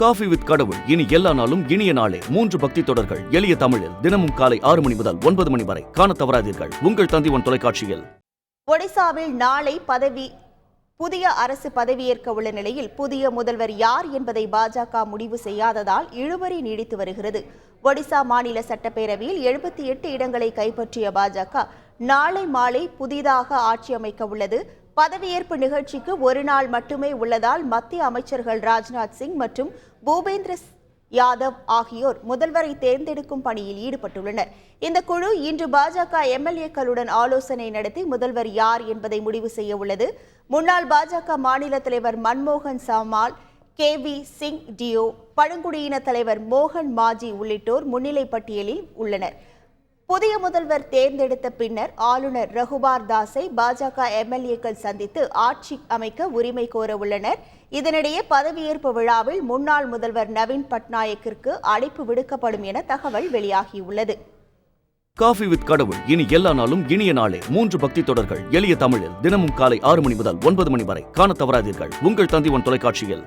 Coffee with கடவுள் இனி எல்லா நாளும் இனிய நாளே 3 பக்தி தொடர்கள் எளிய தமிழில் தினமும் காலை 6 மணி முதல் 9 மணி வரை காணத் தவறாதீர்கள். உங்கள் தந்தி1 தொலைக்காட்சியில். ஒடிசாவில் நாளை புதிய அரசு பதவியேற்க உள்ள நிலையில் புதிய முதல்வர் யார் என்பதை பாஜக முடிவு செய்யாததால் இழுபறி நீடித்து வருகிறது. ஒடிசா மாநில சட்டப்பேரவையில் 78 இடங்களை கைப்பற்றிய பாஜக நாளை மாலை புதிதாக ஆட்சி அமைக்க உள்ளது. பதவியேற்பு நிகழ்ச்சிக்கு ஒரு நாள் மட்டுமே உள்ளதால் மத்திய அமைச்சர்கள் ராஜ்நாத் சிங் மற்றும் பூபேந்திர யாதவ் ஆகியோர் முதல்வரை தேர்ந்தெடுக்கும் பணியில் ஈடுபட்டுள்ளனர். இந்த குழு இன்று பாஜக எம்எல்ஏக்களுடன் ஆலோசனை நடத்தி முதல்வர் யார் என்பதை முடிவு செய்ய உள்ளது. முன்னாள் பாஜக மாநில தலைவர் மன்மோகன் சாமால், KV சிங் டியோ, பழங்குடியின தலைவர் மோகன் மாஜி உள்ளிட்டோர் முன்னிலை பட்டியலில் உள்ளனர். புதிய முதல்வர் தேர்ந்தெடுத்த பின்னர் ஆளுநர் ரகுபார் தாஸை பாஜக எம்எல்ஏக்கள் சந்தித்து ஆட்சி அமைக்க உரிமை கோர உள்ளனர். இதனிடையே பதவியேற்பு விழாவில் முன்னாள் முதல்வர் நவீன் பட்நாயக்கிற்கு அழைப்பு விடுக்கப்படும் என தகவல் வெளியாகியுள்ளது. காஃபி வித் கடவுள் இனி எல்லா நாளும் இனிய நாளே 3 பக்தி தொடர்கள் எளிய தமிழில் தினமும் காலை 6 மணி முதல் 9 மணி வரை காணத் தவறாதீர்கள். உங்கள் தந்தி1 தொலைக்காட்சியில்.